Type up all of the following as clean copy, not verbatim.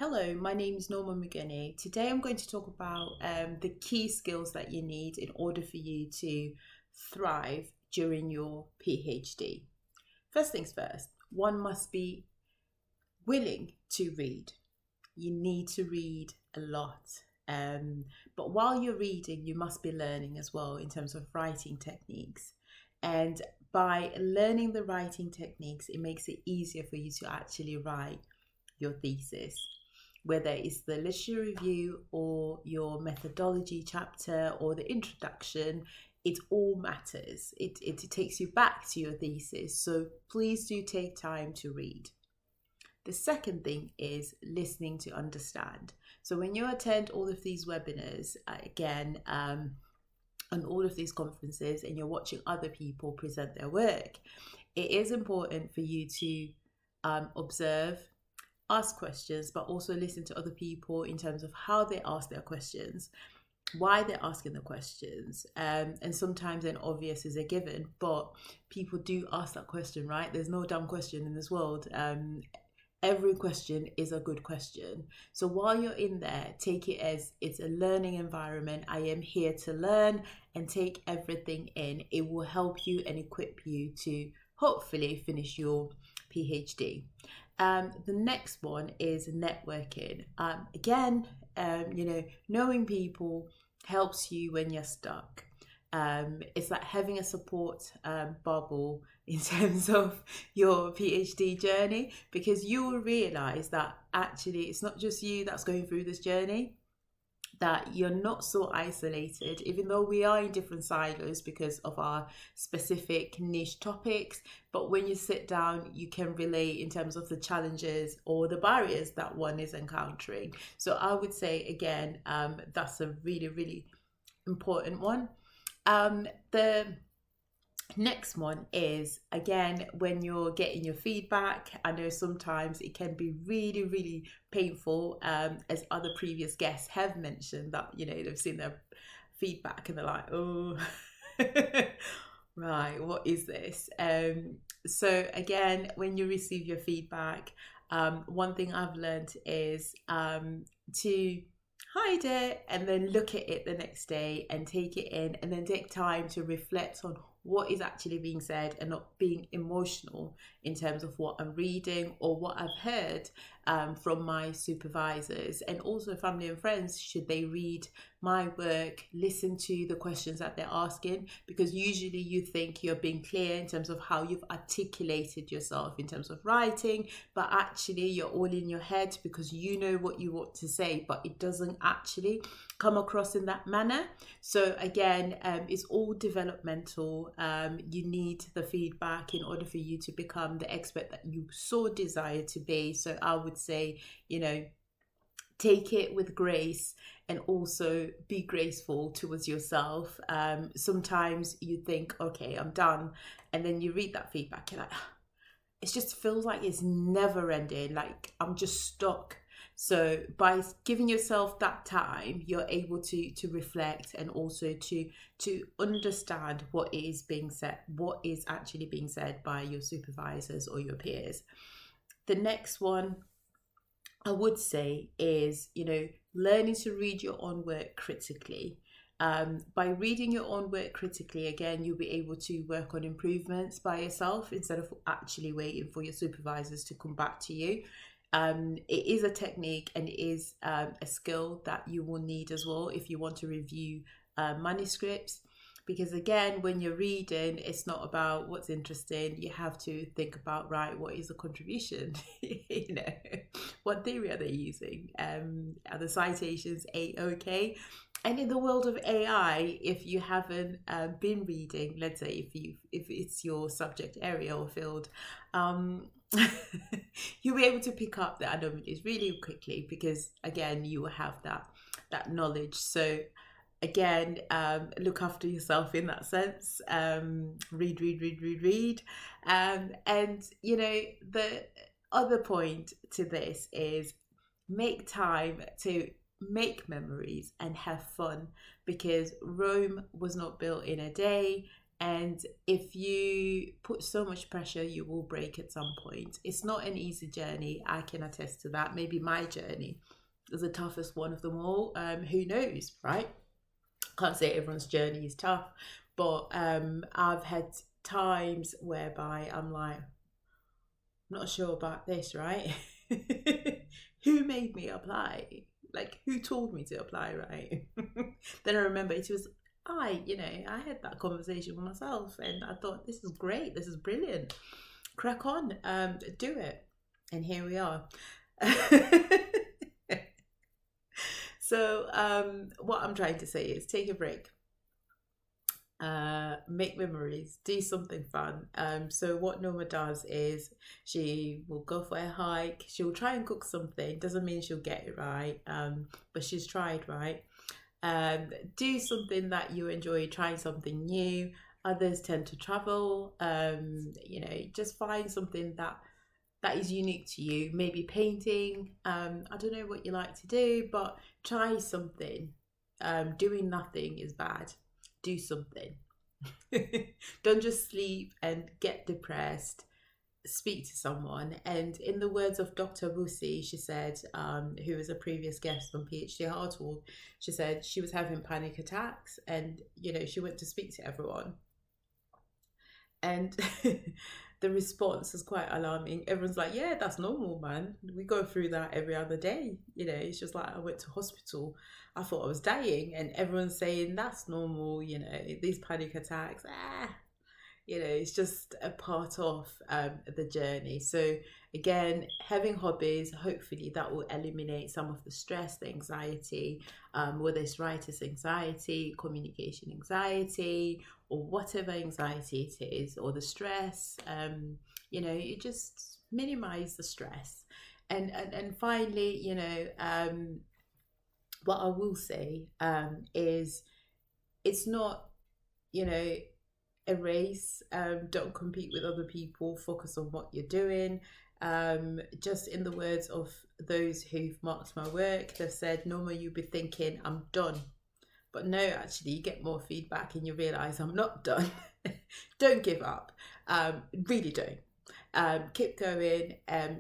Hello, my name is Noma Mguni. Today I'm going to talk about the key skills that you need in order for you to thrive during your PhD. First things first, one must be willing to read. You need to read a lot. But while you're reading, you must be learning as well in terms of writing techniques. And by learning the writing techniques, it makes it easier for you to actually write your thesis, whether it's the literature review or your methodology chapter or the introduction. It all matters. It takes you back to your thesis. So please do take time to read. The second thing is listening to understand. So when you attend all of these webinars, and all of these conferences, and you're watching other people present their work, it is important for you to observe, ask questions, but also listen to other people in terms of how they ask their questions, why they're asking the questions. And sometimes an obvious is a given, but people do ask that question, right? There's no dumb question in this world. Every question is a good question. So while you're in there, take it as it's a learning environment. I am here to learn, and take everything in. It will help you and equip you to hopefully finish your PhD. The next one is networking. Knowing people helps you when you're stuck. It's like having a support bubble in terms of your PhD journey, because you will realize that actually it's not just you that's going through this journey, that you're not so isolated, even though we are in different silos because of our specific niche topics. But when you sit down, you can relate in terms of the challenges or the barriers that one is encountering. So I would say, again, that's a really, really important one. The next one is, again, when you're getting your feedback. I know sometimes it can be really, really painful, as other previous guests have mentioned, that, they've seen their feedback and they're like, oh, right, what is this? So again, when you receive your feedback, one thing I've learned is to hide it and then look at it the next day and take it in, and then take time to reflect on what is actually being said, and not being emotional in terms of what I'm reading or what I've heard from my supervisors, and also family and friends. Should they read my work, listen to the questions that they're asking, because usually you think you're being clear in terms of how you've articulated yourself in terms of writing, but actually you're all in your head because you know what you want to say, but it doesn't actually come across in that manner. So again, it's all developmental. You need the feedback in order for you to become the expert that you so desire to be. So I would say, take it with grace, and also be graceful towards yourself. Sometimes you think, okay, I'm done, and then you read that feedback, you're like, it just feels like it's never ending, like I'm just stuck. So by giving yourself that time, you're able to reflect, and also to understand what is being said, what is actually being said by your supervisors or your peers. The next one I would say is, learning to read your own work critically. By reading your own work critically, again, you'll be able to work on improvements by yourself instead of actually waiting for your supervisors to come back to you. It is a technique, and it is a skill that you will need as well if you want to review manuscripts. Because again, when you're reading, it's not about what's interesting. You have to think about, right, what is the contribution? What theory are they using? Are the citations okay? And in the world of AI, if you haven't been reading, let's say if it's your subject area or field, you'll be able to pick up the anomalies really quickly, because again, you will have that knowledge. So again, look after yourself in that sense. Read. And the other point to this is, make time to make memories and have fun, because Rome was not built in a day, And if you put so much pressure, you will break at some point. It's not an easy journey. I can attest to that. Maybe my journey is the toughest one of them all. Who knows, right? Can't say everyone's journey is tough, but I've had times whereby I'm like, I'm not sure about this, right? Who made me apply? Like, who told me to apply, right? Then I remember it was I had that conversation with myself, and I thought, this is great, this is brilliant, crack on, do it, and here we are. So what I'm trying to say is take a break, make memories, do something fun. So what Noma does is she will go for a hike, she'll try and cook something, doesn't mean she'll get it right, but she's tried, right? Do something that you enjoy, trying something new. Others tend to travel. Just find something that is unique to you. Maybe painting. I don't know what you like to do, but try something. Doing nothing is bad. Do something. Don't just sleep and get depressed. Speak to someone. And in the words of Dr. Busi, she said, who was a previous guest on PhD Hardtalk, she said she was having panic attacks, and she went to speak to everyone, and the response is quite alarming. Everyone's like, yeah, that's normal, man, we go through that every other day. It's just like, I went to hospital, I thought I was dying, and everyone's saying that's normal, these panic attacks, it's just a part of the journey. So again, having hobbies, hopefully that will eliminate some of the stress, the anxiety, whether it's writer's anxiety, communication anxiety, or whatever anxiety it is, or the stress. You just minimize the stress. And finally, what I will say is, it's not, a race. Don't compete with other people, focus on what you're doing. Just in the words of those who've marked my work, they've said, Noma, you'll be thinking I'm done, but no, actually you get more feedback and you realize I'm not done. Don't give up. Really don't. Keep going.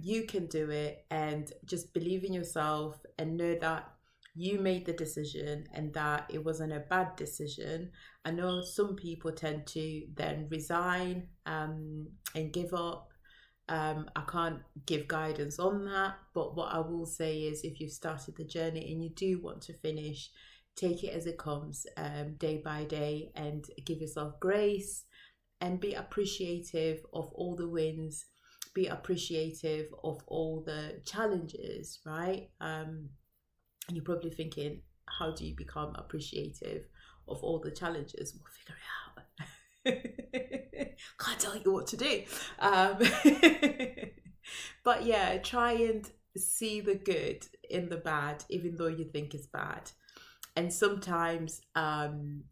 You can do it, and just believe in yourself and know that you made the decision and that it wasn't a bad decision. I know some people tend to then resign and give up. I can't give guidance on that, but what I will say is, if you've started the journey and you do want to finish, take it as it comes, day by day, and give yourself grace, and be appreciative of all the wins, be appreciative of all the challenges, right? And you're probably thinking, how do you become appreciative of all the challenges? We'll figure it out. Can't tell you what to do. But yeah, try and see the good in the bad, even though you think it's bad. And sometimes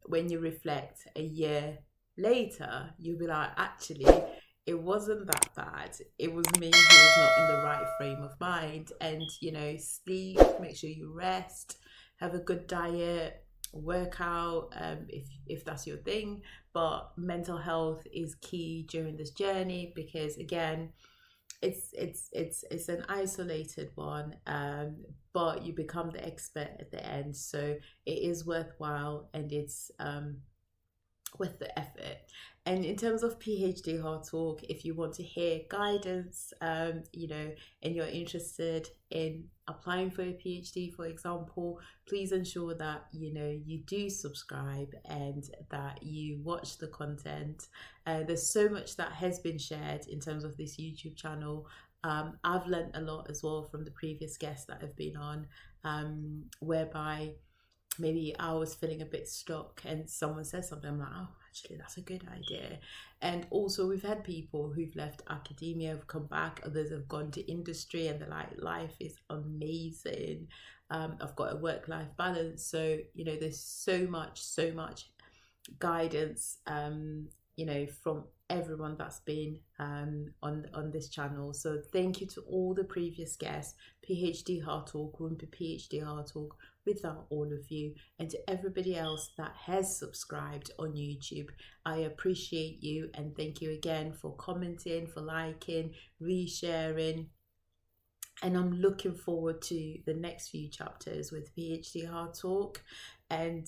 when you reflect a year later, you'll be like, actually, it wasn't that bad. It was me who was not in the right frame of mind. And, sleep, make sure you rest, have a good diet, work out, if that's your thing. But mental health is key during this journey, because again, it's an isolated one, but you become the expert at the end. So it is worthwhile, and it's worth the effort. And in terms of PhD Hardtalk, if you want to hear guidance, and you're interested in applying for a PhD, for example, please ensure that you do subscribe and that you watch the content. There's so much that has been shared in terms of this YouTube channel. I've learned a lot as well from the previous guests that have been on, whereby maybe I was feeling a bit stuck and someone says something, I'm like, oh, actually that's a good idea. And also we've had people who've left academia, have come back, others have gone to industry and they're like, life is amazing. I've got a work-life balance. So there's so much guidance from everyone that's been on this channel. So thank you to all the previous guests. PhD Hardtalk wouldn't be PhD Hardtalk without all of you, and to everybody else that has subscribed on YouTube. I appreciate you, and thank you again for commenting, for liking, resharing. And I'm looking forward to the next few chapters with PhD Hardtalk. And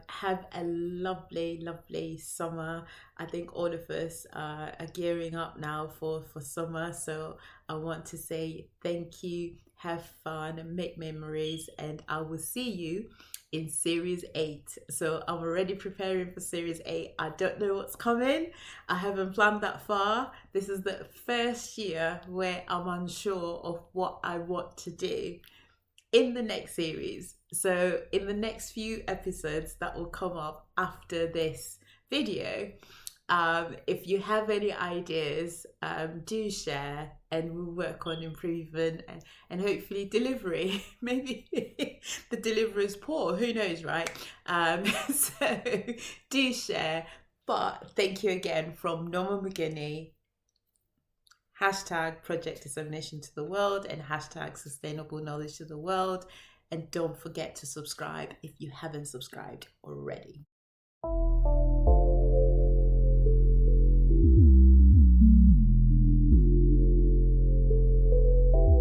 have a lovely summer. I think all of us are gearing up now for summer. So I want to say thank you, have fun, and make memories. And I will see you in series 8. So I'm already preparing for series 8. I don't know what's coming. I haven't planned that far. This is the first year where I'm unsure of what I want to do in the next series. So in the next few episodes that will come up after this video, if you have any ideas, do share, and we'll work on improvement and hopefully delivery. Maybe the delivery is poor, who knows, right? So do share. But thank you again from Noma Mguni. Hashtag project dissemination to the world, and hashtag sustainable knowledge to the world. And don't forget to subscribe if you haven't subscribed already.